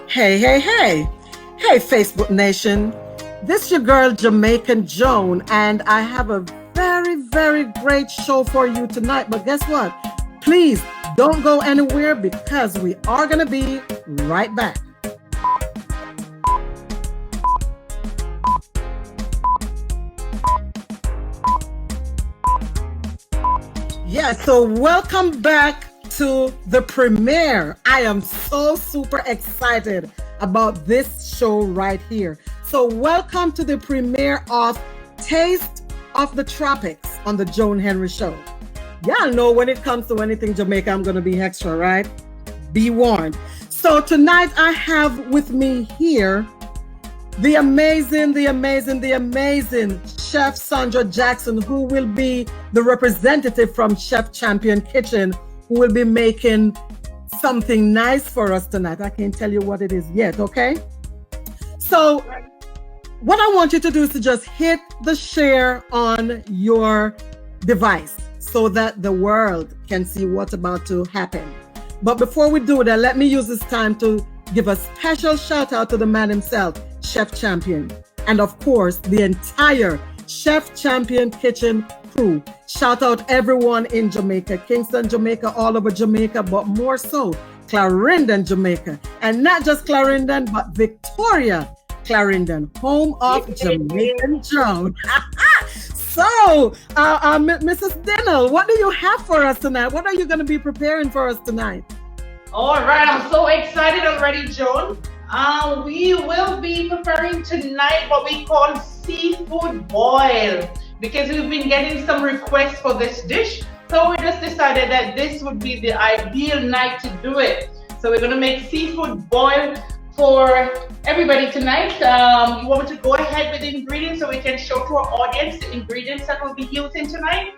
Hey, hey, hey. Hey, Facebook Nation. This is your girl, Jamaican Joan, and I have a very, very great show for you tonight. But guess what? Please don't go anywhere because we are going to be right back. Yeah, so welcome back to the premiere. I am so super excited about this show right here. So welcome to the premiere of Taste of the Tropics on the Joan Henry Show. Y'all know when it comes to anything Jamaica, I'm going to be extra, right? Be warned. So tonight I have with me here the amazing Chef Sandra Jackson, who will be the representative from Chef Champion Kitchen, who will be making something nice for us tonight. I can't tell you what it is yet, okay? So what I want you to do is to just hit the share on your device so that the world can see what's about to happen. But before we do that, let me use this time to give a special shout out to the man himself, Chef Champion, and of course the entire Chef Champion Kitchen crew. Shout out everyone in Jamaica, Kingston, Jamaica, all over Jamaica, but more so Clarendon, Jamaica, and not just Clarendon, but Victoria, Clarendon, home of Jamaican Joan. So, Mrs. Dennell, what do you have for us tonight? What are you going to be preparing for us tonight? All right, I'm so excited already, Joan. We will be preparing tonight what we call seafood boil, because we've been getting some requests for this dish. So we just decided that this would be the ideal night to do it. So we're going to make seafood boil for everybody tonight. You want me to go ahead with the ingredients so we can show to our audience the ingredients that we'll be using tonight?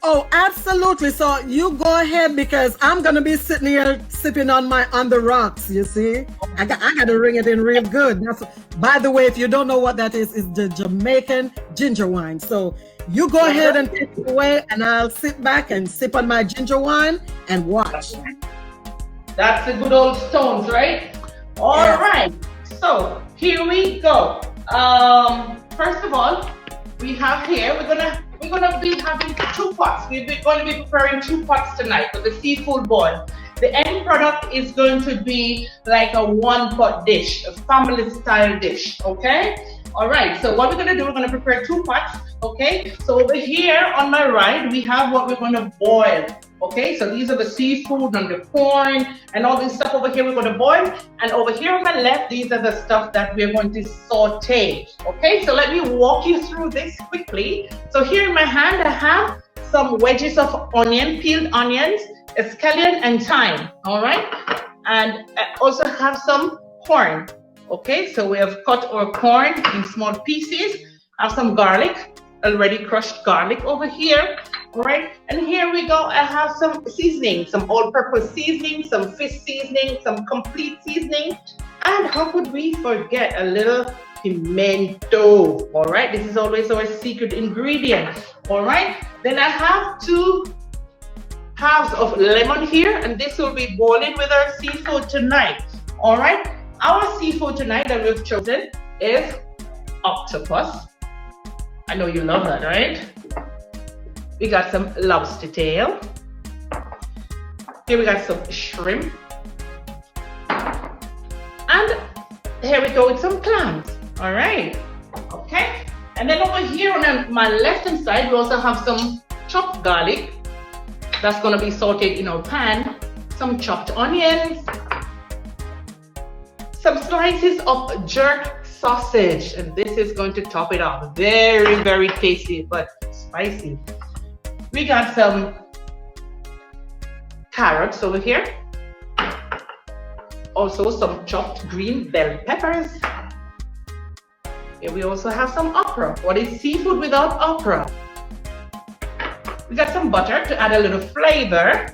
Oh, absolutely. So you go ahead, because I'm gonna be sitting here sipping on the rocks. You see, I got to ring it in real good. By the way, if you don't know what that is, it's the Jamaican ginger wine. So you go ahead and take it away, and I'll sit back and sip on my ginger wine and watch. That's the good old Stones, right? All right. So here we go. First of all, we have here, we're gonna be having two pots. We're going to be preparing two pots tonight for the seafood boil. The end product is going to be like a one-pot dish, a family-style dish, okay? All right, so what we're gonna do, we're gonna prepare two pots, okay? So over here on my right, we have what we're gonna boil, okay? So these are the seafood and the corn and all this stuff over here we're gonna boil. And over here on my left, these are the stuff that we're going to saute, okay? So let me walk you through this quickly. So here in my hand, I have some wedges of onion, peeled onions, scallion and thyme, all right? And I also have some corn. Okay, so we have cut our corn in small pieces. I have some garlic, already crushed garlic over here. All right, and here we go. I have some seasoning, some all-purpose seasoning, some fish seasoning, some complete seasoning. And how could we forget a little pimento? All right, this is always our secret ingredient. All right, then I have 2 halves of lemon here, and this will be boiling with our seafood tonight. All right. Our seafood tonight that we've chosen is octopus. I know you love that, right? We got some lobster tail. Here we got some shrimp. And here we go with some clams. All right. Okay. And then over here on my left hand side, we also have some chopped garlic. That's going to be sauteed in our pan. Some chopped onions. Some slices of jerk sausage, and this is going to top it off. Very, very tasty, but spicy. We got some carrots over here. Also some chopped green bell peppers. Here we also have some okra. What is seafood without okra? We got some butter to add a little flavor.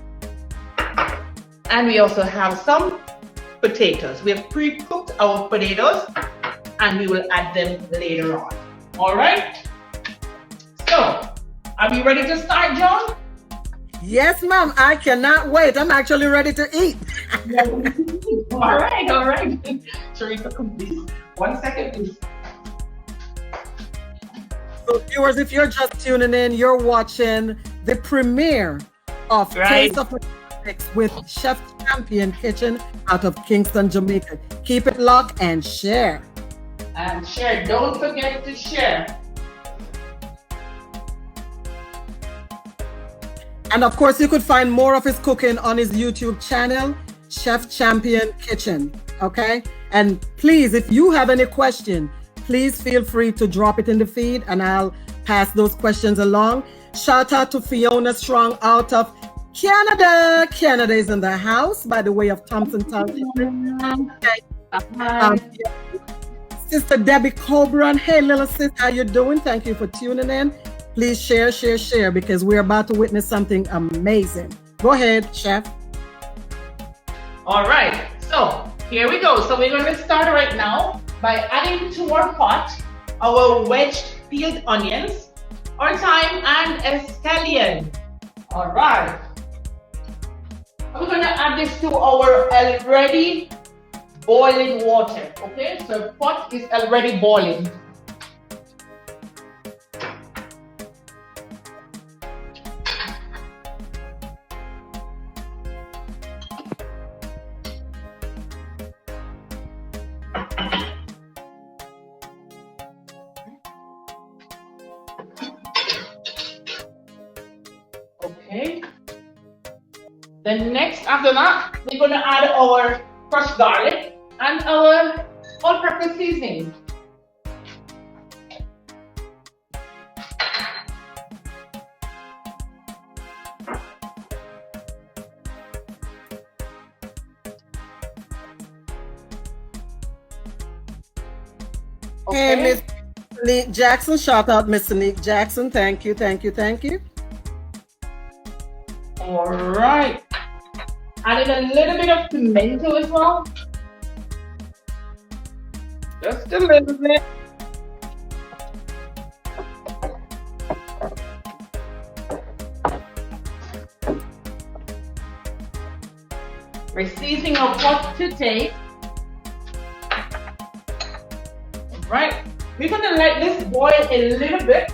And we also have some potatoes. We have pre-cooked our potatoes and we will add them later on. All right. So, are we ready to start, Joan? Yes, ma'am. I cannot wait. I'm actually ready to eat. All right, all right. Sharika, please. 1 second, please. So, viewers, if you're just tuning in, you're watching the premiere of Right. Taste of the Tropics with Chef Champion Kitchen out of Kingston, Jamaica. Keep it locked and share. And share. Don't forget to share. And of course, you could find more of his cooking on his YouTube channel, Chef Champion Kitchen. Okay? And please, if you have any question, please feel free to drop it in the feed and I'll pass those questions along. Shout out to Fiona Strong out of Canada. Canada is in the house by the way of Thompson Township. Sister Debbie Cobran. Hey, little sis, how you doing? Thank you for tuning in. Please share, because we're about to witness something amazing. Go ahead, Chef. All right, so here we go. So we're going to start right now by adding to our pot our wedged peeled onions, our thyme, and scallion. All right. We're going to add this to our already boiling water. Okay, so the pot is already boiling. Okay. Then next, after that, we're going to add our crushed garlic and our all-purpose seasoning. Okay. Hey, Miss Nick Jackson. Shout out, Mr. Nick Jackson. Thank you. All right. Added a little bit of pimento as well. Just a little bit. We're seasoning our pot to taste. All right. We're going to let this boil a little bit,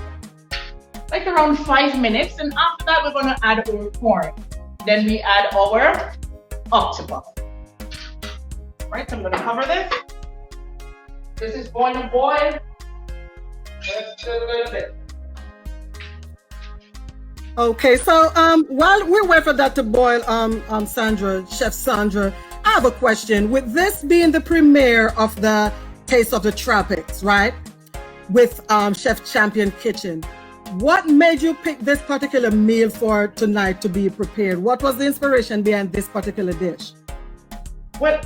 like around 5 minutes. And after that, we're going to add our corn. Then we add our octopus. All right, so I'm going to cover this. This is going to boil just a little bit. Okay, so while we wait for that to boil, Sandra, Chef Sandra, I have a question. With this being the premiere of the Taste of the Tropics, right? With Chef Champion Kitchen, what made you pick this particular meal for tonight to be prepared? What was the inspiration behind this particular dish? Well,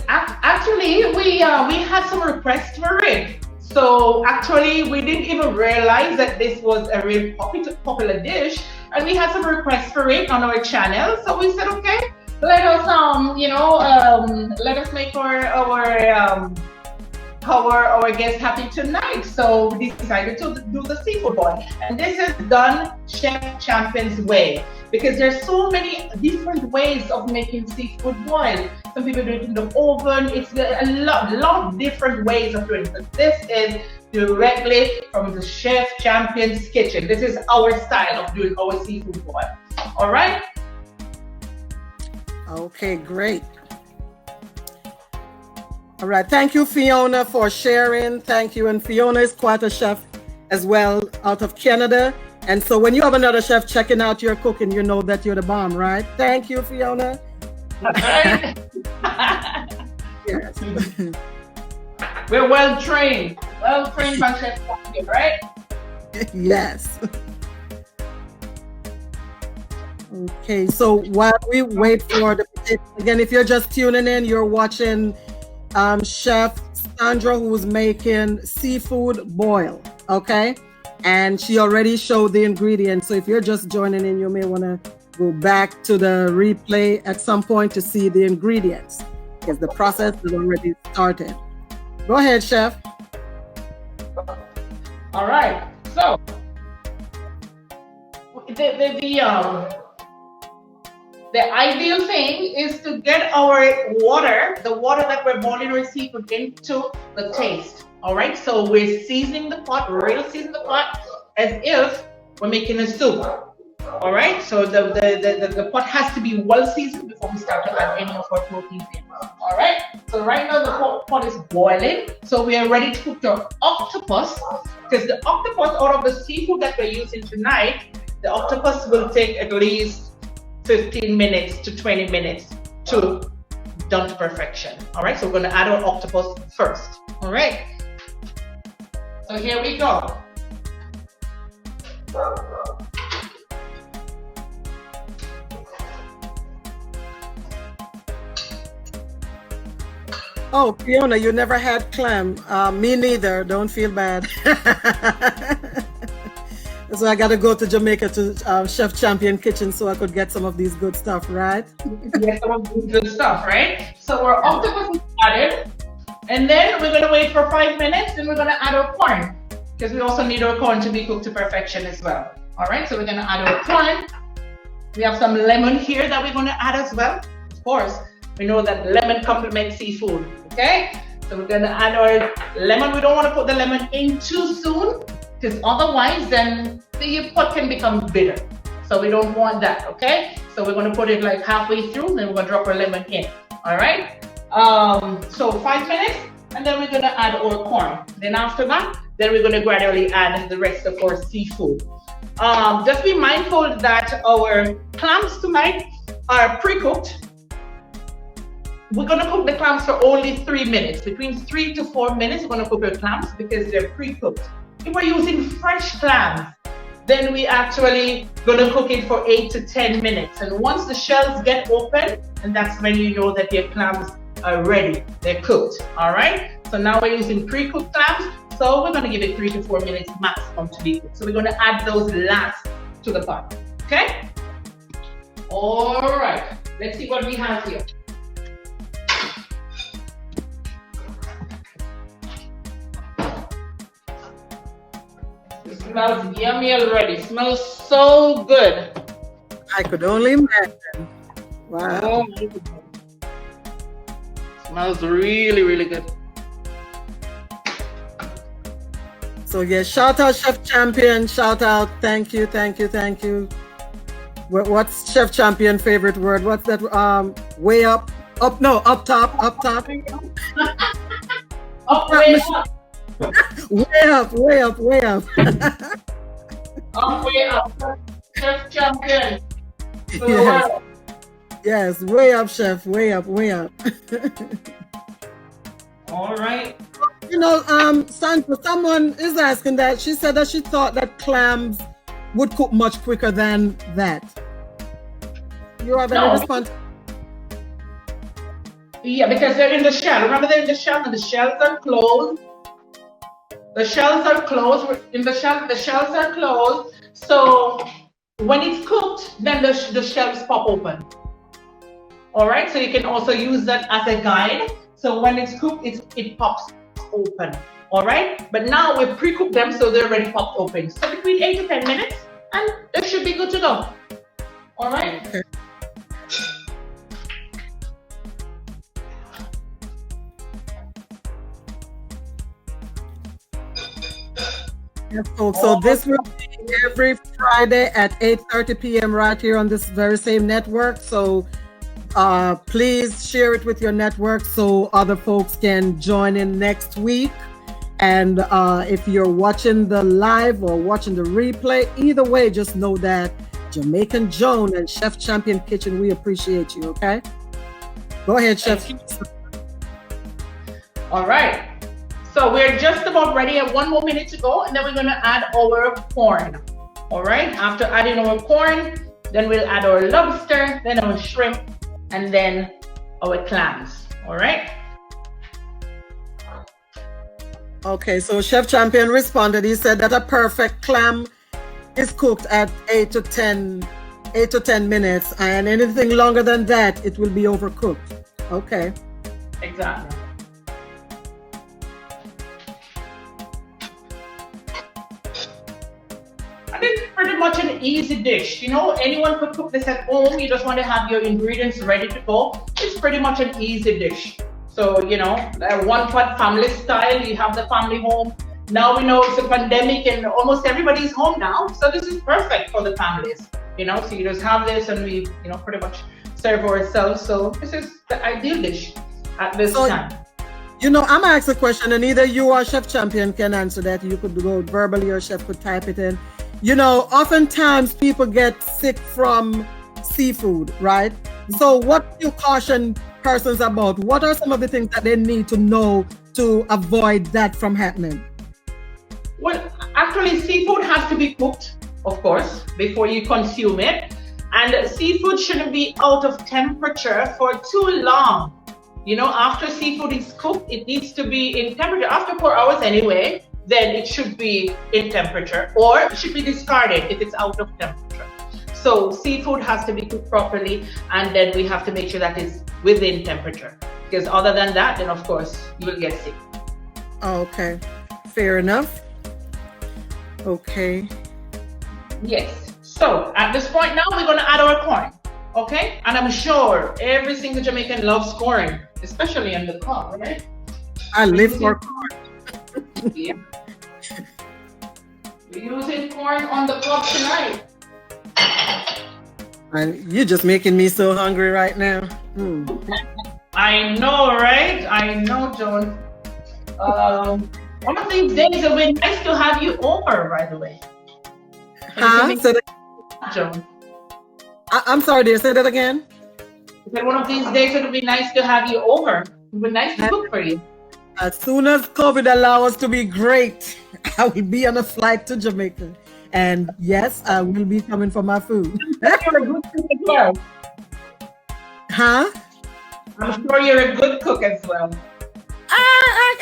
actually, we had some requests for it. So actually, we didn't even realize that this was a real popular dish, and we had some requests for it on our channel. So we said, okay, let us let us make our guests happy tonight. So we decided to do the seafood boil, and this is done Chef Champion's way, because there's so many different ways of making seafood boil. Some people do it in the oven. It's a lot of different ways of doing it. But this is directly from the Chef Champion's kitchen. This is our style of doing our seafood boil. All right. Okay, great. All right, thank you, Fiona, for sharing. Thank you. And Fiona is quite a chef as well out of Canada. And so when you have another chef checking out your cooking, you know that you're the bomb, right? Thank you, Fiona. Right. Yes. We're well trained by Chef Champion, right? Yes. Okay, so while we wait for the, again, if you're just tuning in, you're watching Chef Sandra, who's making seafood boil, okay? And she already showed the ingredients. So if you're just joining in, you may want to go back to the replay at some point to see the ingredients, because the process is already started. Go ahead, Chef. All right. So the ideal thing is to get our water, the water that we're boiling our seafood into the taste. All right, so we're seasoning the pot, real seasoning the pot as if we're making a soup. All right, so the pot has to be well seasoned before we start to add any of our protein in. All right, so right now the pot is boiling, so we are ready to cook the octopus, because the octopus, out of the seafood that we're using tonight, the octopus will take at least 15 minutes to 20 minutes to done to perfection. All right, so we're going to add our octopus first. All right, so here we go. Oh, Fiona, you never had clam. Me neither. Don't feel bad. So I got to go to Jamaica to Chef Champion Kitchen so I could get some of these good stuff, right? Get some of these good stuff, right? So our octopus is added, and then we're going to wait for 5 minutes. Then we're going to add our corn, because we also need our corn to be cooked to perfection as well. All right, so we're going to add our corn. We have some lemon here that we're going to add as well. Of course, we know that lemon complements seafood. Okay, so we're going to add our lemon. We don't want to put the lemon in too soon, because otherwise then the pot can become bitter. So we don't want that, okay? So we're going to put it like halfway through, then we're going to drop our lemon in. All right, so 5 minutes, and then we're going to add our corn. Then after that, then we're going to gradually add the rest of our seafood. Just be mindful that our clams tonight are pre-cooked. We're going to cook the clams for only 3 minutes. Between 3 to 4 minutes, we're going to cook our clams because they're pre-cooked. If we're using fresh clams, then we actually going to cook it for 8 to 10 minutes. And once the shells get open, and that's when you know that your clams are ready. They're cooked. All right. So now we're using pre-cooked clams. So we're going to give it 3 to 4 minutes maximum to be cooked. So we're going to add those last to the pot. Okay. All right. Let's see what we have here. It smells yummy already. It smells so good. I could only imagine. Wow. Oh, smells really, really good. So yeah, shout out Chef Champion. Shout out. Thank you, thank you, thank you. What's Chef Champion favorite word? What's that? Way up, up? No, up top, up top. Up, way up. Way up, way up, way up. Up, way up. Chef Champion. Yes. Yes, way up, chef. Way up, way up. All right. You know, Sandra, someone is asking that. She said that she thought that clams would cook much quicker than that. You have any response? Yeah, because they're in the shell. Remember, they're in the shell, and the shells are closed. The shells are closed. In the shell, the shells are closed. So when it's cooked, then the shells pop open. All right. So you can also use that as a guide. So when it's cooked, it pops open. All right. But now we've pre-cooked them, so they're already popped open. So between 8 to 10 minutes, and they should be good to go. All right. Okay. Yes, folks. So this will be every Friday at 8:30 p.m. right here on this very same network. So please share it with your network so other folks can join in next week. And if you're watching the live or watching the replay, either way, just know that Jamaican Joan and Chef Champion Kitchen, we appreciate you, okay? Go ahead, Chef. All right. So we're just about ready. At 1 more minute to go, and then we're going to add our corn. All right. After adding our corn, then we'll add our lobster, then our shrimp, and then our clams. All right. Okay. So Chef Champion responded. He said that a perfect clam is cooked at 8 to 10 minutes, and anything longer than that, it will be overcooked. Okay. Exactly. And it's pretty much an easy dish. You know, anyone could cook this at home. You just want to have your ingredients ready to go. It's pretty much an easy dish. So, you know, one pot family style, you have the family home. Now we know it's a pandemic and almost everybody's home now. So this is perfect for the families, you know, so you just have this and we, you know, pretty much serve ourselves. So this is the ideal dish at this time. You know, I'm gonna ask a question and either you or Chef Champion can answer that. You could go verbally or Chef could type it in. You know, oftentimes people get sick from seafood, right? So what do you caution persons about? What are some of the things that they need to know to avoid that from happening? Well, actually, seafood has to be cooked, of course, before you consume it. And seafood shouldn't be out of temperature for too long. You know, after seafood is cooked, it needs to be in temperature. After 4 hours anyway, then it should be in temperature, or it should be discarded if it's out of temperature. So seafood has to be cooked properly, and then we have to make sure that it's within temperature. Because other than that, then of course, you will get sick. Okay, fair enough. Okay. Yes. So at this point now, we're going to add our corn. Okay? And I'm sure every single Jamaican loves corn, especially in the cob, right? I live for corn. Yeah. We're using corn on the cob tonight. And you're just making me so hungry right now. I know, right? I know, Joan. One of these days it would be nice to have you over, by the way. Joan. I'm sorry, dear. Say that again. One of these days it would be nice to have you over. It would be nice to cook for you. As soon as COVID allows us to be great, I will be on a flight to Jamaica. And yes, I will be coming for my food. You're a good cook as well. Huh? I'm sure you're a good cook as well.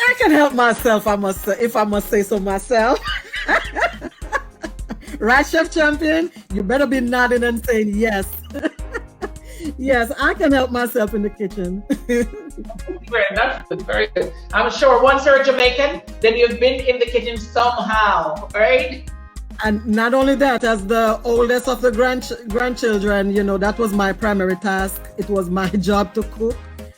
I can help myself, I must say, if I must say so myself. Right, Chef Champion? You better be nodding and saying yes. Yes, I can help myself in the kitchen. That's good, very good. I'm sure once you're a Jamaican, then you've been in the kitchen somehow, right? And not only that, as the oldest of the grandchildren, you know, that was my primary task. It was my job to cook.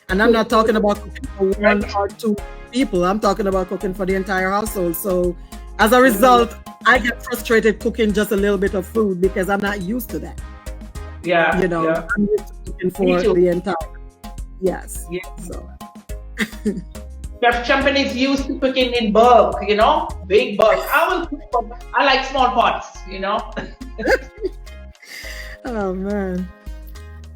And I'm not talking about cooking for one or two people. I'm talking about cooking for the entire household. So as a result, I get frustrated cooking just a little bit of food because I'm not used to that. Yeah. You know, yeah. I'm used to cooking for the entire. Yes. Yeah. So. Chef Champion is used to cooking in bulk, you know, big bulk. I like small pots, you know. Oh man.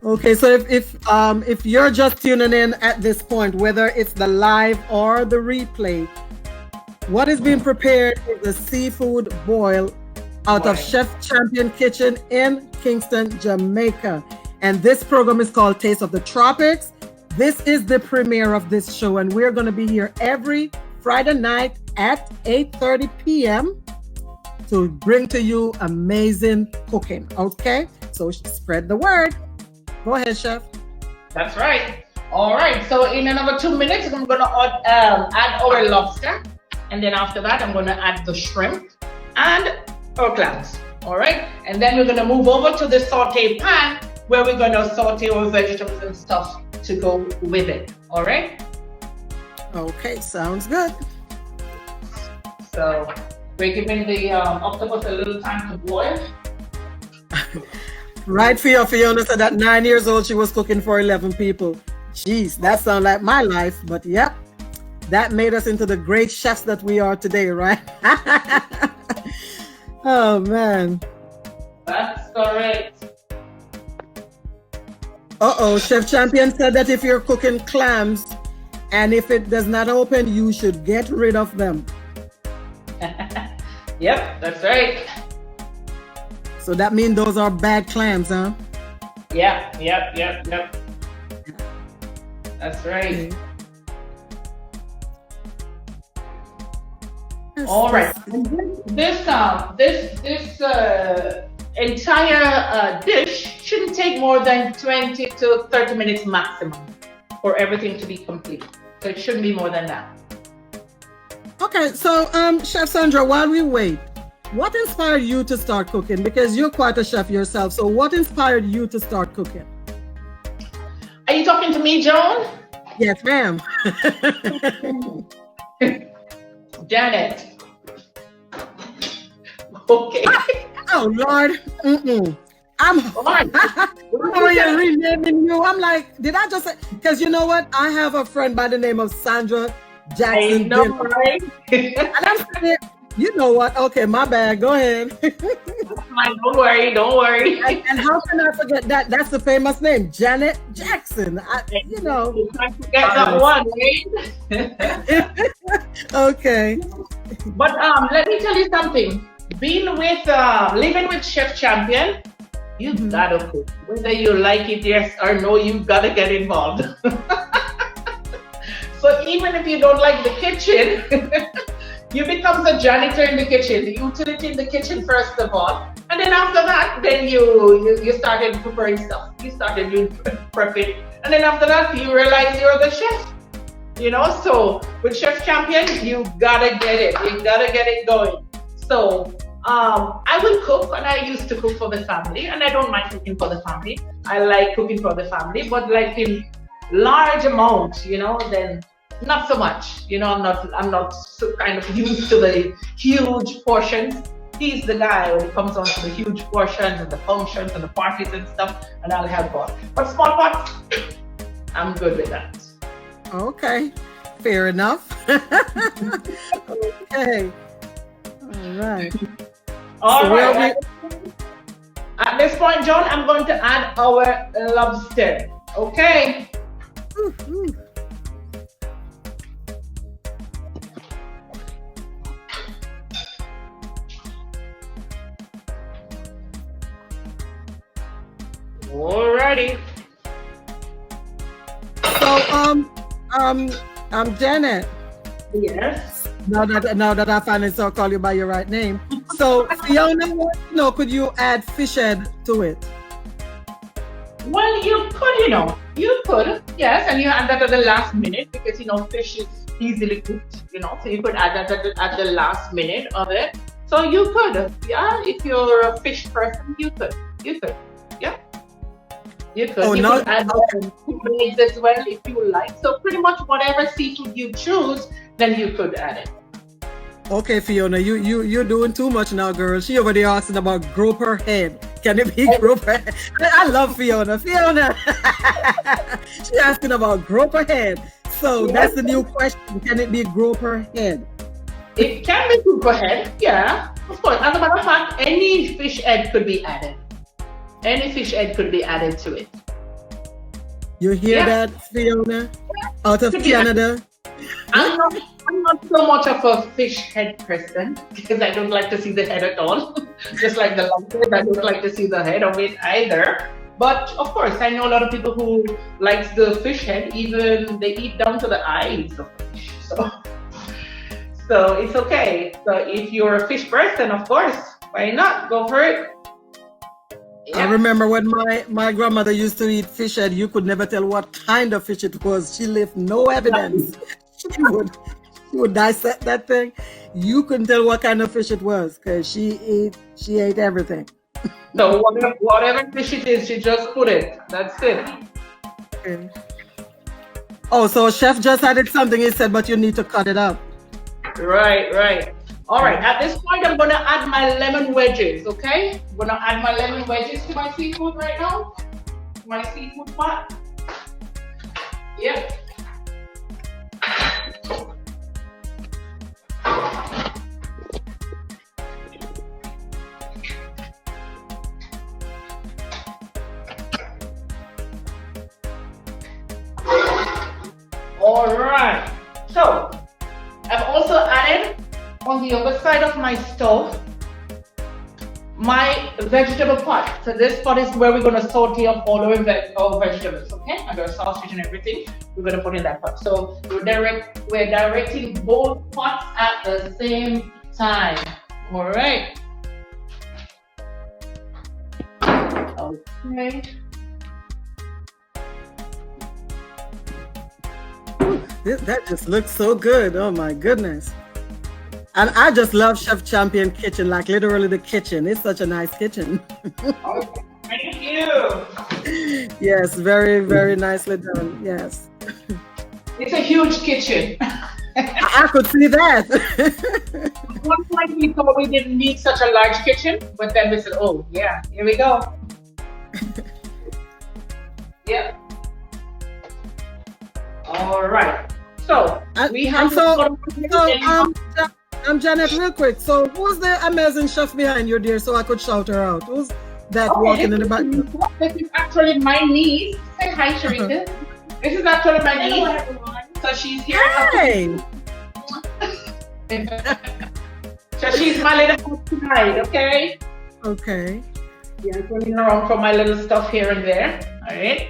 Okay, so if you're just tuning in at this point, whether it's the live or the replay, what is being prepared is a seafood boil out of Chef Champion Kitchen in Kingston, Jamaica. And this program is called Taste of the Tropics. This is the premiere of this show, and we're going to be here every Friday night at 8:30 p.m. to bring to you amazing cooking. Okay, so spread the word. Go ahead, Chef. That's right. All right. So in another 2 minutes, I'm going to add our lobster, and then after that, I'm going to add the shrimp and our clams. All right, and then we're going to move over to the saute pan where we're going to saute our vegetables and stuff to go with it. All right. Okay, sounds good. So we're giving the octopus a little time to boil. Right, Fiona said at 9 years old she was cooking for 11 people. Jeez, that sounds like my life, but yep, that made us into the great chefs that we are today, right? Oh man. That's correct. Chef Champion said that if you're cooking clams and if it does not open, you should get rid of them. Yep, that's right. So that means those are bad clams, huh? Yep. That's right. Okay. All right. This entire dish shouldn't take more than 20 to 30 minutes maximum for everything to be complete. So it shouldn't be more than that. Okay, so Chef Sandra, while we wait, What inspired you to start cooking? Because you're quite a chef yourself. So what inspired you to start cooking? Are you talking to me, Joan? Yes, ma'am. Janet. Okay. Oh, Lord. I'm you're renaming you. I'm like, did I just say? Because you know what? I have a friend by the name of Sandra Jackson. I know, right? And I'm saying, you know what? Okay, my bad. Go ahead. Don't worry, don't worry. And how can I forget that? That's the famous name, Janet Jackson. You can't forget that one, right? Okay. But let me tell you something. Being with living with Chef Champion, you gotta cook. Whether you like it, yes or no, you gotta get involved. So even if you don't like the kitchen, you become the janitor in the kitchen, the utility in the kitchen first of all, and then after that, then you started preparing stuff. You started doing prepping, and then after that, you realize you're the chef. So with Chef Champion, you gotta get it. You gotta get it going. So I will cook, and I used to cook for the family, and I don't mind cooking for the family. I like cooking for the family, but like in large amounts, then not so much. I'm not so kind of used to the huge portions. He's the guy when it comes on to the huge portions and the functions and the parties and stuff, and I'll help out. But small pots, I'm good with that. Okay, fair enough. Okay, all right. At this point, Joan, I'm going to add our lobster. Okay. Alrighty. So, Janet. Yes. Now that I finally saw call you by your right name. So, Fiona, could you add fish head to it? Well, you could, yes, and you add that at the last minute because fish is easily cooked, so you could add that at the last minute of it. So you could, yeah, if you're a fish person, you could, yeah. You could. You could add eggs as well if you like. So pretty much whatever seafood you choose, then you could add it. Okay, Fiona, you're doing too much now, girl. She over there asking about grouper head. Can it be grouper head? I love Fiona. Fiona, she's asking about grouper head. So that's the new question. Can it be grouper head? It can be grouper head, yeah. Of course. As a matter of fact, any fish head could be added. Any fish head could be added to it. You hear that, Fiona? Out of Canada? I'm not so much of a fish head person because I don't like to see the head at all. Just like the lobster, I don't like to see the head of it either. But of course, I know a lot of people who likes the fish head. Even they eat down to the eyes of fish. So it's okay. So if you're a fish person, of course, why not? Go for it. Yeah. I remember when my grandmother used to eat fish head, you could never tell what kind of fish it was. She left no evidence. She would dissect that thing. You couldn't tell what kind of fish it was because she ate everything. So whatever fish it is, she just put it. That's it. Okay. Oh, so chef just added something he said, but you need to cut it up. Right. All right, at this point, I'm going to add my lemon wedges, okay? I'm going to add my lemon wedges to my seafood right now. My seafood pot. Yep. All right. So, I've also added on the other side of my stove my vegetable pot. So this pot is where we're going to saute up all our vegetables, okay? And our sausage and everything, we're going to put in that pot. So we're directing both pots at the same time. All right. Okay. That just looks so good. Oh my goodness. And I just love Chef Champion kitchen, like literally the kitchen. It's such a nice kitchen. Okay. Thank you. Yes, very, very nicely done. Yes. It's a huge kitchen. I could see that. At one point we thought we didn't need such a large kitchen, but then we said, oh yeah, here we go. Yeah. All right. So we have Janet, real quick. So who's the amazing chef behind you, dear? So I could shout her out. Who's that walking in the back? This is actually my niece. Say hi, Sharita. This is actually my niece. Hello, everyone. So she's here. Hey. So she's my little host tonight, okay? Okay. Yeah, running around for my little stuff here and there. All right.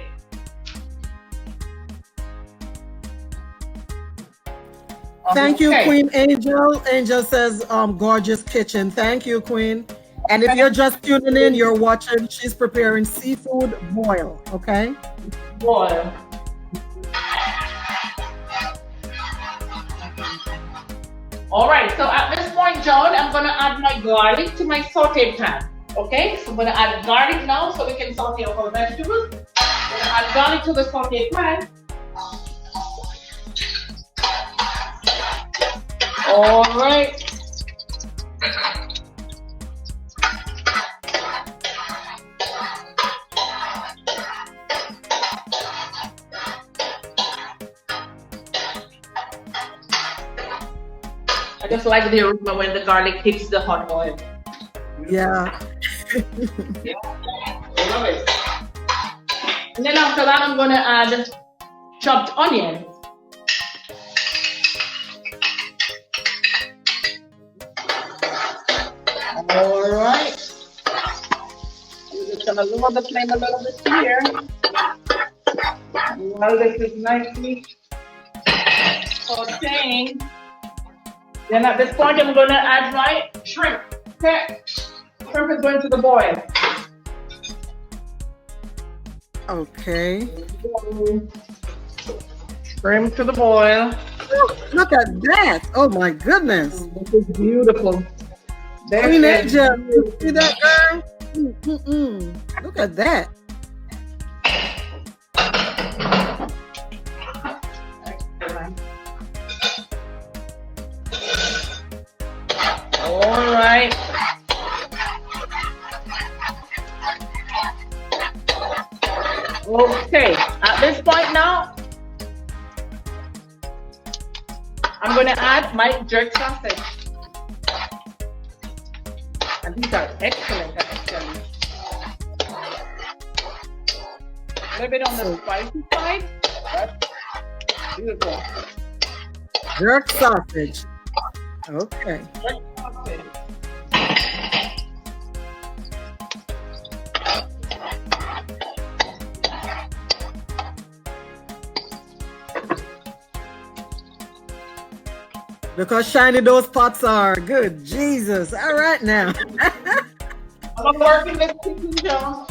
Thank you, Queen Angel. Angel says, gorgeous kitchen. Thank you, Queen. And if you're just tuning in, you're watching, she's preparing seafood boil, okay? Boil. All right, so at this point, Joan, I'm gonna add my garlic to my sauteed pan. Okay, so I'm gonna add garlic now so we can saute up our vegetables. I'm gonna add garlic to the sauteed pan. All right. I just like the aroma when the garlic hits the hot oil. Yeah. Yeah. I love it. And then after that, I'm gonna add chopped onion. All right. I'm just gonna lower the flame a little bit here. While this is nicely sauteing. Then at this point, I'm gonna add my shrimp. Okay. Shrimp is going to the boil. Okay. Shrimp to the boil. Oh, look at that. Oh my goodness. This is beautiful. Queen Angel, you see that, girl? Look at that. All right. Okay, at this point now, I'm going to add my jerk sausage. And these are excellent, actually. A little bit on the spicy side, but beautiful. Jerk sausage. Okay. Jerk sausage. Look how shiny those pots are. Good Jesus. All right now. I'm working this kitchen, Joan.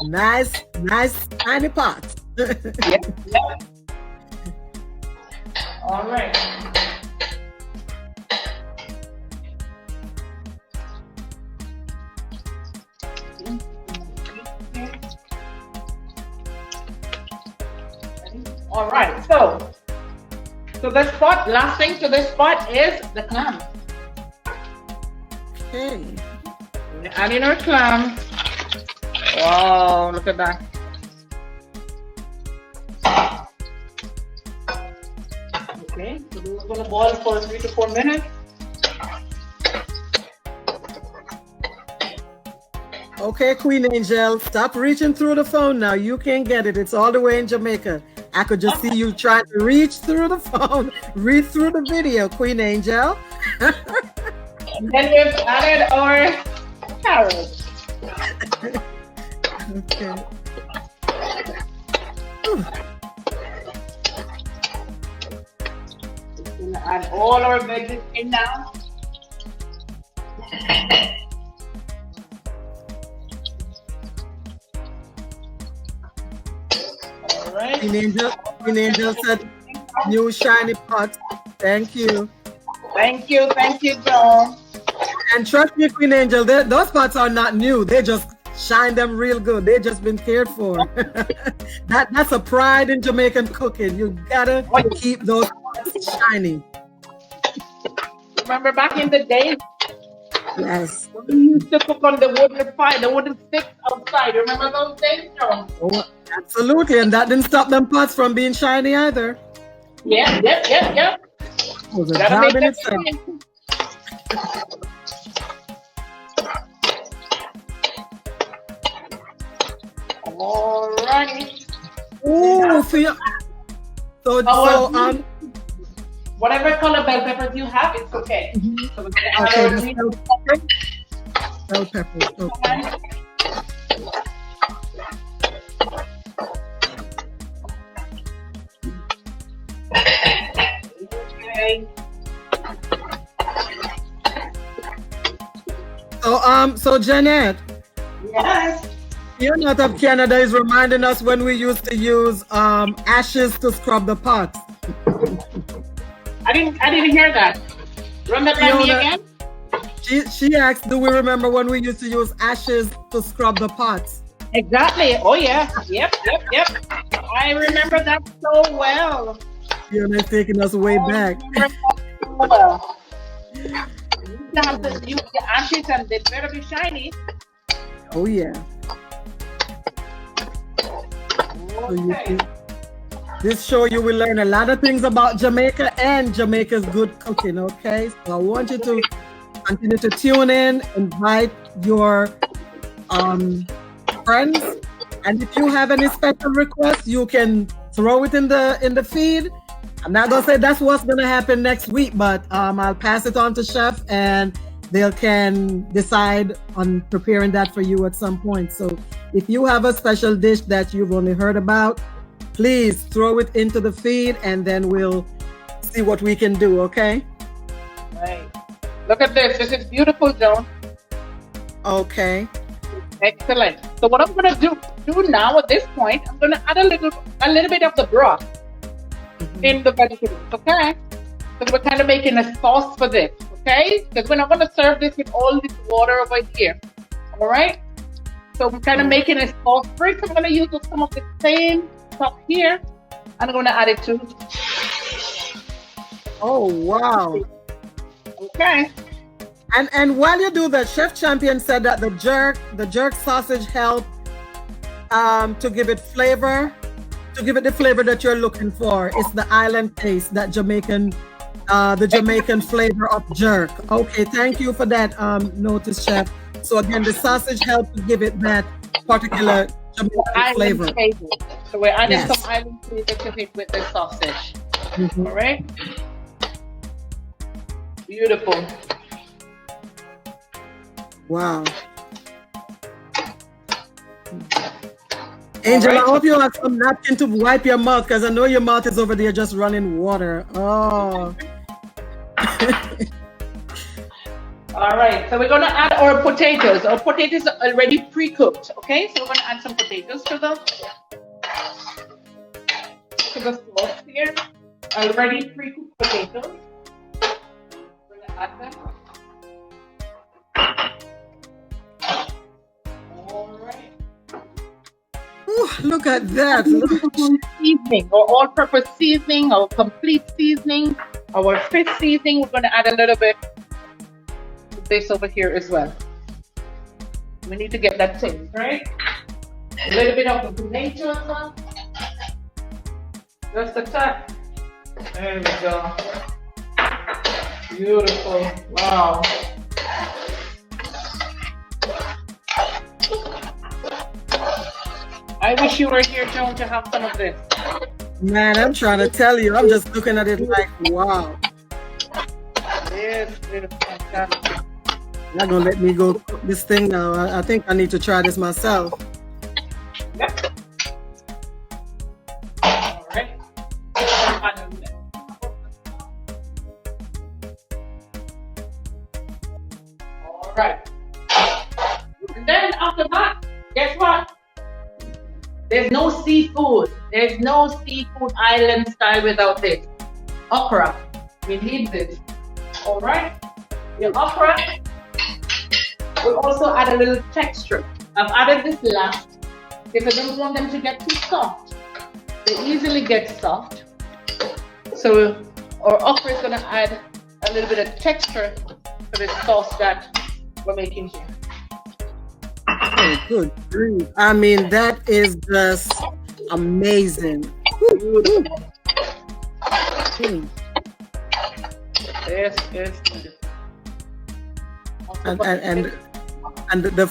Nice tiny pots. Yep. All right. All right. So the spot, last thing to this spot is the clams. Okay. Add in our clams. Wow, look at that. Okay, so this is going to boil for 3 to 4 minutes. Okay, Queen Angel, stop reaching through the phone now. You can't get it. It's all the way in Jamaica. I could just see you trying to reach through the phone, read through the video, Queen Angel. And then we've added our carrots. Okay. Just gonna add all our veggies in now. All right. Queen Angel said new shiny pot. Thank you. Thank you, Joan. And trust me, Queen Angel, those pots are not new. They just shine them real good. They just been cared for. That's a pride in Jamaican cooking. You gotta keep those pots shining. Remember back in the day? Yes. We used to cook on the wooden fire, the wooden sticks outside. Remember those days, Joan? Oh, absolutely. And that didn't stop them pots from being shiny either. Yeah. It was a job in itself. Alrighty. Ooh, whatever color bell peppers you have, it's okay. So we're gonna add our green bell peppers. Okay. So Jeanette. Yes. Not of Canada is reminding us when we used to use ashes to scrub the pots. I didn't hear that. Run that by me again. She asked, do we remember when we used to use ashes to scrub the pots? Exactly. Oh yeah. Yep. I remember that so well. Fiona's taking us way back. So well. You have to use the ashes and they better be shiny. Oh yeah. Okay. This show you will learn a lot of things about Jamaica and Jamaica's good cooking, okay? So I want you to continue to tune in, invite your friends, and if you have any special requests, you can throw it in the feed. I'm not gonna say that's what's gonna happen next week, but I'll pass it on to Chef and they can decide on preparing that for you at some point. So if you have a special dish that you've only heard about, please throw it into the feed and then we'll see what we can do, okay? Right. Look at this. This is beautiful, Joan. Okay. Excellent. So what I'm gonna do now at this point, I'm gonna add a little bit of the broth in the vegetables, okay? So we're kind of making a sauce for this, okay? Because we're not gonna serve this with all this water over here. All right? So I'm kind of making a sauce for it. So I'm gonna use some of the same stuff here. And I'm gonna add it too. Oh wow. Okay. And while you do that, Chef Champion said that the jerk sausage helped to give it flavor, to give it the flavor that you're looking for. It's the island taste, that Jamaican, the Jamaican flavor of jerk. Okay, thank you for that notice, Chef. So again, the sausage helped to give it that particular Jamaican flavor. So we're adding some island flavor to it with the sausage. All right. Beautiful. Wow. Angel, I hope you have some napkin to wipe your mouth because I know your mouth is over there just running water. Oh. All right, so we're gonna add our potatoes. Our potatoes are already pre-cooked, okay? So we're gonna add some potatoes to the sauce here. Already pre-cooked potatoes. We're gonna add them. All right. Ooh, look at that. Seasoning, or all-purpose seasoning, or complete seasoning, our fish seasoning. We're gonna add a little bit of this over here as well. We need to get that taste, right? A little bit of the tomato as well. Just a touch. There we go. Beautiful. Wow. I wish you were here, Joan, to have some of this. Man, I'm trying to tell you. I'm just looking at it like, wow. Yes, it's fantastic. You're gonna let me go cook this thing now. I think I need to try this myself. Yep. All right. All right. And then after that, guess what? There's no seafood. There's no seafood island style without this. Okra. We need this. All right. Your okra will also add a little texture. I've added this last because I don't want them to get too soft. They easily get soft. So our okra is going to add a little bit of texture to this sauce that we're making here. Oh, good grief. I mean, that is just amazing. Beautiful. This is beautiful. And the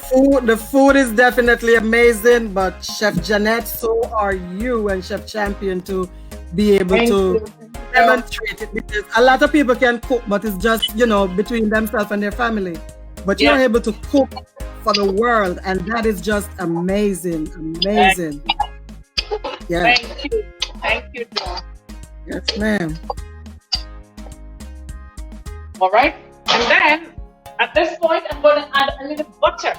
food is definitely amazing, but Chef Jeanette, so are you and Chef Champion to be able to demonstrate it, because a lot of people can cook, but it's just, you know, between themselves and their family. But you're able to cook for the world, and that is just amazing. Amazing. Yeah. Thank you, Joan. Yes, ma'am. All right. And then at this point, I'm going to add a little butter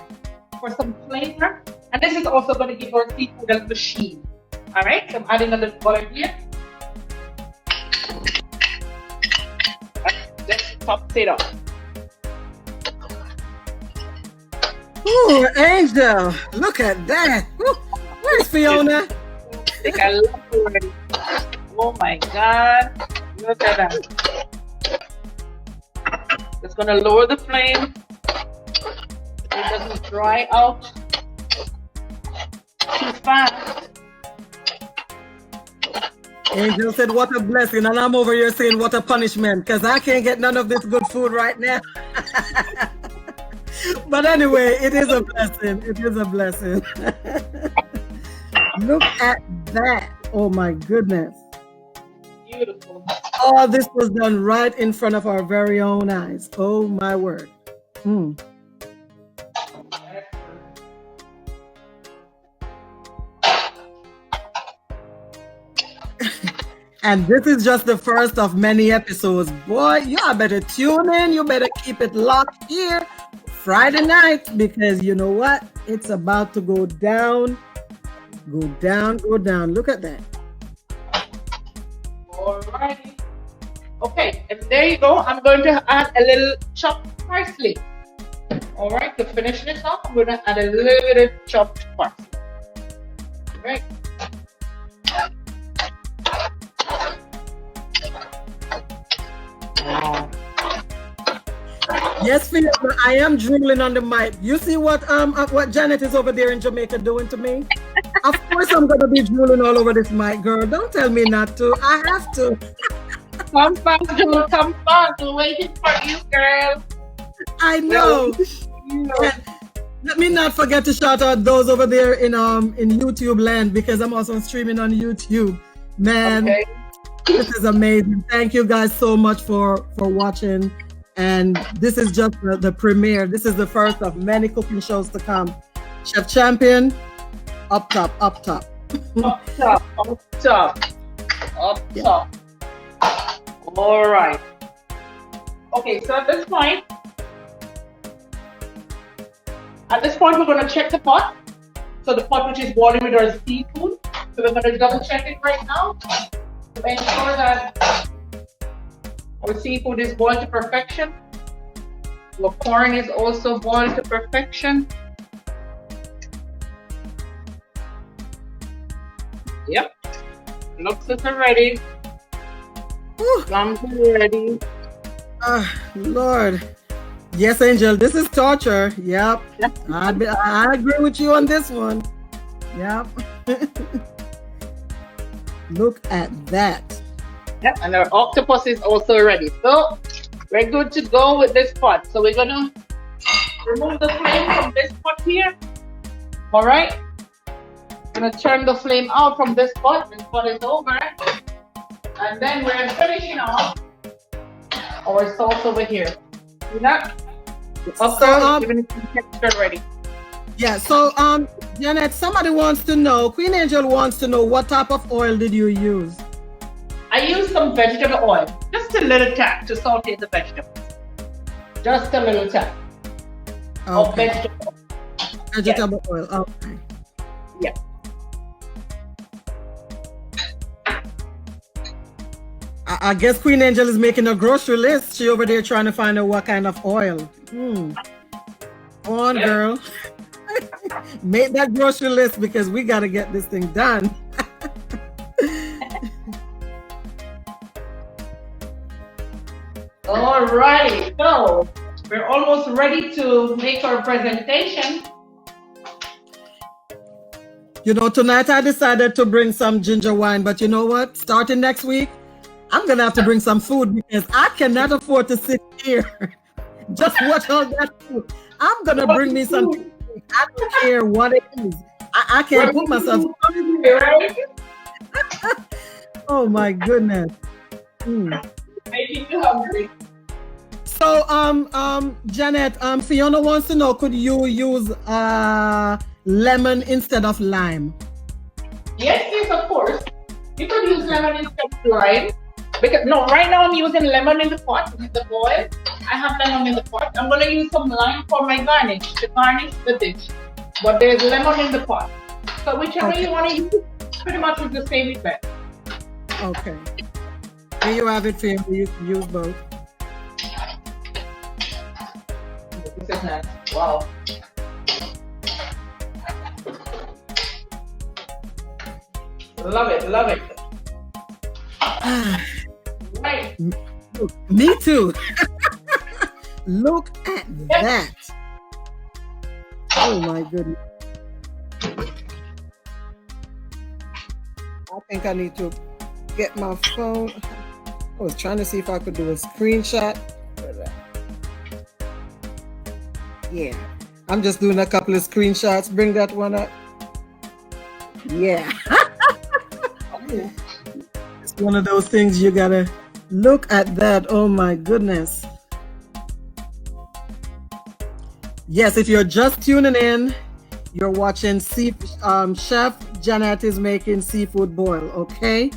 for some flavor. And this is also going to give our seafood a little sheen. All right. So I'm adding a little butter here. Let's top it up. Ooh, Angel, look at that. Ooh, where's Fiona? I think I love it already. Oh my God. Look at that. Just gonna lower the flame so it doesn't dry out too fast. Angel said, what a blessing. And I'm over here saying, what a punishment, because I can't get none of this good food right now. But anyway, it is a blessing. It is a blessing. Look at that. Oh my goodness. Beautiful. All this was done right in front of our very own eyes. Oh my word. And this is just the first of many episodes. Boy, you better tune in. You better keep it locked here Friday night, because you know what? It's about to go down. Go down, go down. Look at that. Alrighty. Okay, and there you go. I'm going to add a little chopped parsley. Alright, to finish this off, I'm going to add a little bit of chopped parsley. Alright. Yes, Fiona, I am drooling on the mic. You see what Janet is over there in Jamaica doing to me? Of course I'm gonna be drooling all over this mic, girl. Don't tell me not to. I have to. Come fast, Joan. Come fast. We're waiting for you, girl. I know. Let me not forget to shout out those over there in YouTube land, because I'm also streaming on YouTube. Man, This is amazing. Thank you guys so much for watching. And this is just the premiere. This is the first of many cooking shows to come. Chef Champion, up top, up top. Up top, up top, up top. All right. Okay, so at this point, we're going to check the pot. So the pot which is boiling with our seafood. So we're going to double check it right now to make sure that our seafood is boiled to perfection. Our corn is also boiled to perfection. Yep. Looks like it's ready. Gums are ready. Lord. Yes, Angel, this is torture. Yep. I agree with you on this one. Yep. Look at that. Yep, and our octopus is also ready. So we're good to go with this pot. So we're gonna remove the flame from this pot here. All right. Gonna turn the flame out from this pot. This pot is over. And then we're finishing off our sauce over here. See that? So, giving it some texture ready. Yeah, so Janet, somebody wants to know, Queen Angel wants to know, what type of oil did you use? I use some vegetable oil, just a little tap to saute the vegetables. Just a little tap of vegetable oil. Vegetable oil, okay. Yeah. I guess Queen Angel is making a grocery list. She over there trying to find out what kind of oil. Go on, girl. Make that grocery list because we got to get this thing done. All right, so we're almost ready to make our presentation. You know, tonight I decided to bring some ginger wine, but you know what? Starting next week, I'm going to have to bring some food because I cannot afford to sit here. Just watch all that food. I'm going to bring me some food. I don't care what it is. I can't put myself. Oh my goodness. Making you hungry. So, Janet, Fiona wants to know, could you use lemon instead of lime? Yes, of course. You could use lemon instead of lime. Because no, right now I'm using lemon in the pot with the boil. I have lemon in the pot. I'm gonna use some lime for my garnish to garnish the dish. But there's lemon in the pot. So whichever you want to use, pretty much is the same effect. Okay. Here you have it, Fiona. You can use both. This is nice. Wow. Love it, love it. Right. Me too. Look at that. Oh my goodness. I think I need to get my phone. I was trying to see if I could do a screenshot. Yeah. I'm just doing a couple of screenshots. Bring that one up. Yeah. It's one of those things you gotta look at that. Oh my goodness. Yes, if you're just tuning in, you're watching Chef Janet is making seafood boil, okay?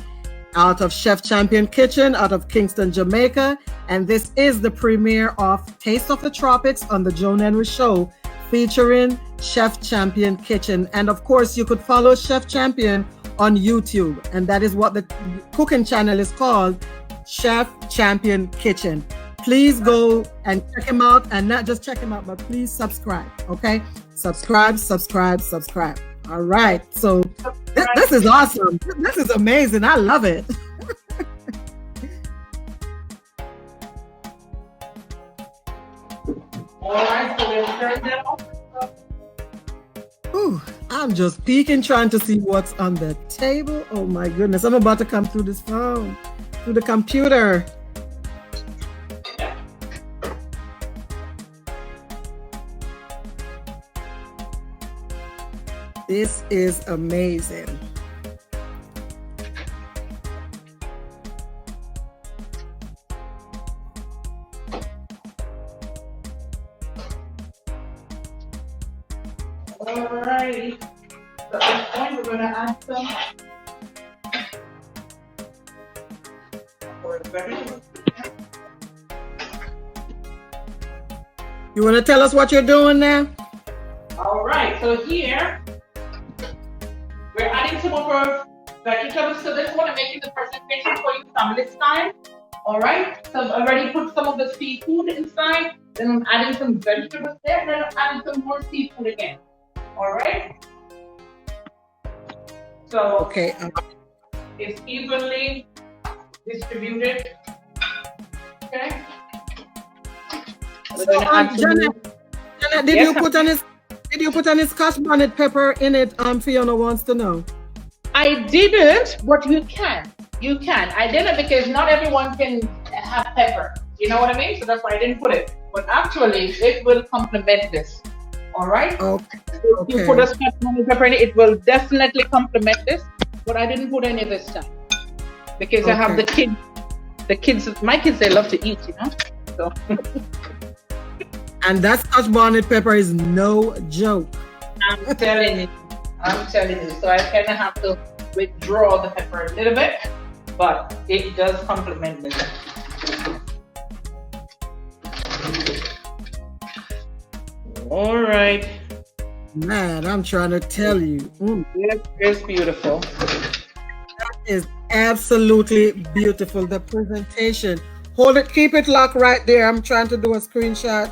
Out of Chef Champion Kitchen, out of Kingston, Jamaica. And this is the premiere of Taste of the Tropics on the Joan Henry Show, featuring Chef Champion Kitchen. And of course, you could follow Chef Champion on YouTube. And that is what the cooking channel is called, Chef Champion Kitchen. Please go and check him out, and not just check him out, but please subscribe, okay? Subscribe. All right, so this is awesome. This is amazing. I love it. All right, so we'll turn that off. Ooh, I'm just peeking, trying to see what's on the table. Oh my goodness, I'm about to come through this phone, through the computer. This is amazing. All right. So at this point, we're going to add some vegetables. You want to tell us what you're doing now? All right. So here, we're adding some of our vegetables to this one and making the presentation for you family style. All right. So I've already put some of the seafood inside. Then I'm adding some vegetables there. And then I'm adding some more seafood again. All right. So Okay. it's evenly distributed. Okay. So, Janet, did Yes, you put any? Did you put any Scotch bonnet pepper in it? Fiona wants to know. I didn't, but you can. You can. I didn't because not everyone can have pepper. You know what I mean? So that's why I didn't put it. But actually, it will complement this. All right? Okay. If you put a Scotch bonnet pepper in it, it will definitely complement this. But I didn't put any this time because I have the kids. The kids, my kids, they love to eat, you know? So. And that Scotch bonnet pepper is no joke. I'm telling you. So I kind of have to withdraw the pepper a little bit, but it does complement this. All right. Man, I'm trying to tell you. It's beautiful. That is Absolutely beautiful. The presentation. Hold it, keep it locked right there. I'm trying to do a screenshot.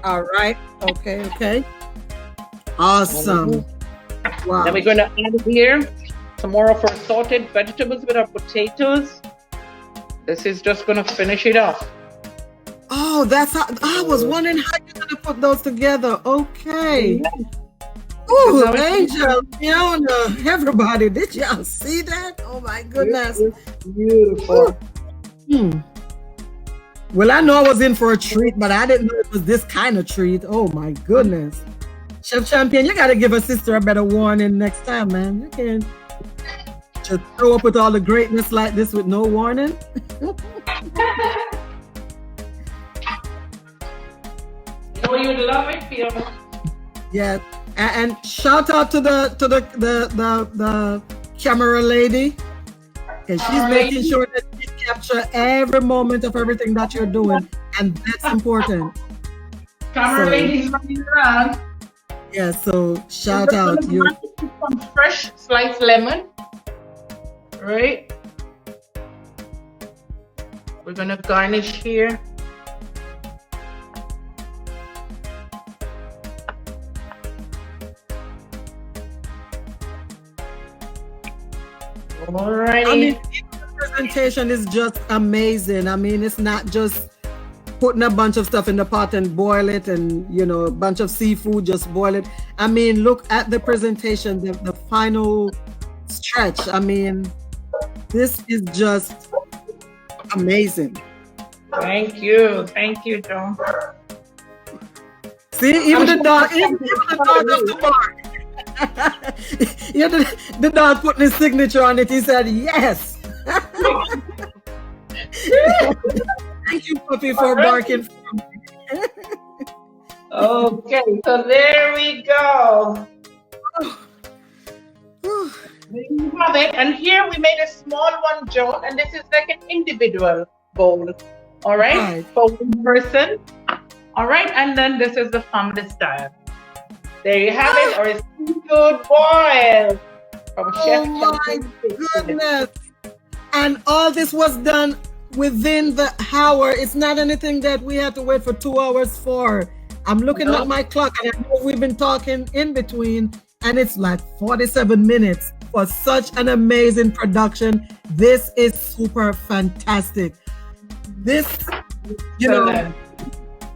All right. Okay. Okay. Awesome. Wow. Then we're going to add here some more of our sauteed vegetables with our potatoes. This is just going to finish it off. Oh, that's how I was wondering how you're going to put those together. Okay. Oh, Angel, Fiona, everybody, did y'all see that? Oh my goodness. Beautiful. Well, I know I was in for a treat, but I didn't know it was this kind of treat. Oh my goodness. Chef Champion, you got to give a sister a better warning next time, man. You can't just throw up with all the greatness like this with no warning. Oh, you'd love it, Fiona. Yeah. And shout out to the camera lady, because she's making sure that she capture every moment of everything that you're doing, and that's important. Camera lady's running around. Yeah, so shout out you. Some fresh sliced lemon, right? We're gonna garnish here. Alrighty. I mean, the presentation is just amazing. I mean, it's not just putting a bunch of stuff in the pot and boil it, and a bunch of seafood, just boil it. I mean, look at the presentation, the final stretch. I mean, this is just amazing. Thank you, Joan. See, even the dog has to bark. The dog putting his signature on it. He said yes. Thank you, puppy, for barking. Okay, so there we go. There you have it. And here we made a small one, Joan, and this is like an individual bowl. All right, for one person. All right, and then this is the family style. There you have it, or a seafood boil from Chef. Oh my goodness! And all this was done within the hour. It's not anything that we had to wait for 2 hours for. I'm looking at my clock, and I know we've been talking in between, and it's like 47 minutes for such an amazing production. This is super fantastic. This,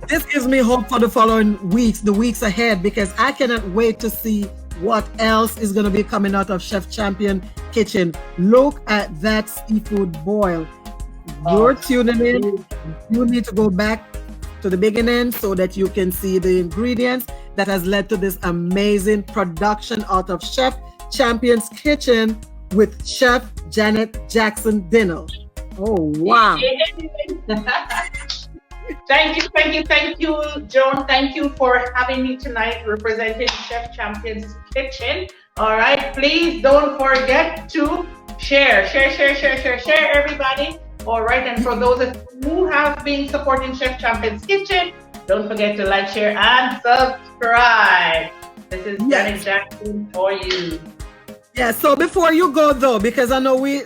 this gives me hope for the following weeks, the weeks ahead, because I cannot wait to see what else is going to be coming out of Chef Champion Kitchen. Look at that seafood boil. You're tuning in. You need to go back to the beginning so that you can see the ingredients that has led to this amazing production out of Chef Champion's Kitchen with Chef Janet Jackson Dinner. Oh, wow. Thank you, Joan. Thank you for having me tonight representing Chef Champion's Kitchen. All right, please don't forget to share, everybody. All right, and for those who have been supporting Chef Champion's Kitchen, don't forget to like, share, and subscribe. This is Janet Jackson for you. Yeah, so before you go though, because I know we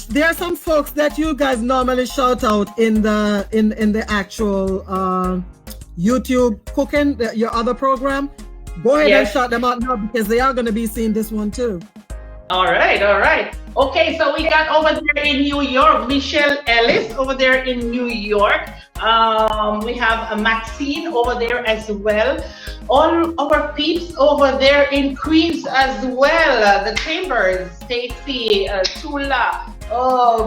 there are some folks that you guys normally shout out in the actual YouTube cooking, your other program. Go ahead and shout them out now, because they are going to be seeing this one too. All right. Okay, so we got over there in New York, Michelle Ellis over there in New York. We have Maxine over there as well. All our peeps over there in Queens as well. The Chambers, Stacy, Tula,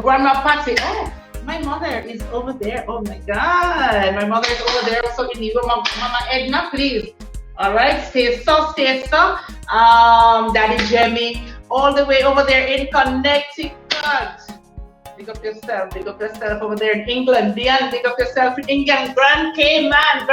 Grandma Patsy. Oh, my mother is over there. Oh my God, my mother is over there. So in New York, Mama Edna, please. All right, stay so. Daddy Jemmy, all the way over there in Connecticut. Big up yourself over there in England. Diane, big up yourself in England. Grand Cayman,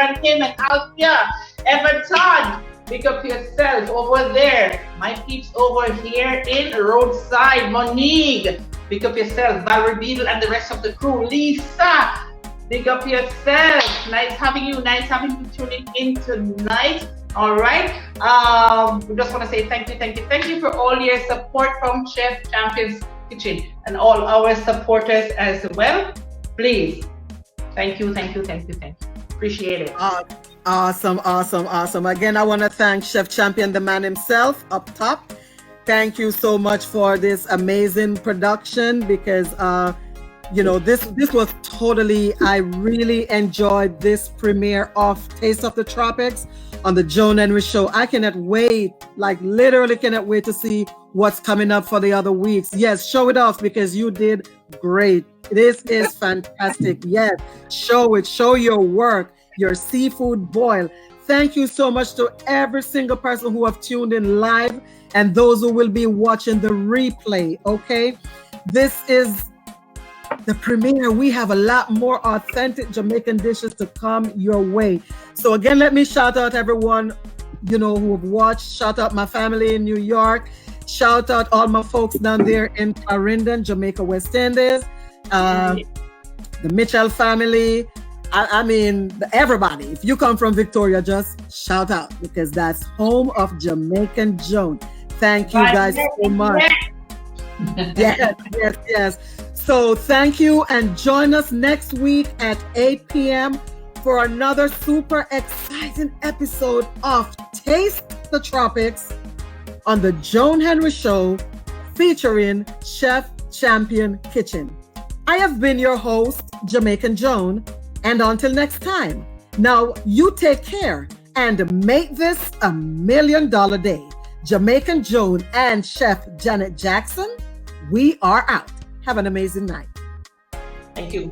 Althea, Everton, big up yourself over there. My peeps over here in Roadside, Monique, big up yourself. Valerie Beadle and the rest of the crew. Lisa, big up yourself. Nice having you tuning in tonight. All right. We just want to say thank you for all your support from Chef Champion's Kitchen and all our supporters as well. Please, thank you. Appreciate it. Awesome. Again, I want to thank Chef Champion, the man himself, up top. Thank you so much for this amazing production because this was totally, I really enjoyed this premiere of Taste of the Tropics on the Joan Henry Show. I cannot wait, literally cannot wait to see what's coming up for the other weeks. Yes, show it off because you did great. This is fantastic. Yes, show it, show your work, your seafood boil. Thank you so much to every single person who have tuned in live and those who will be watching the replay, okay? This is the premiere. We have a lot more authentic Jamaican dishes to come your way. So again, let me shout out everyone, who have watched. Shout out my family in New York. Shout out all my folks down there in Clarendon, Jamaica, West Indies. The Mitchell family. I mean, everybody. If you come from Victoria, just shout out because that's home of Jamaican Joan. Thank you guys so much. Yes. So thank you and join us next week at 8 p.m. for another super exciting episode of Taste the Tropics on the Joan Henry Show featuring Chef Champion Kitchen. I have been your host, Jamaican Joan, and until next time, now you take care and make this $1 million day. Jamaican Joan and Chef Janet Jackson, we are out. Have an amazing night. Thank you.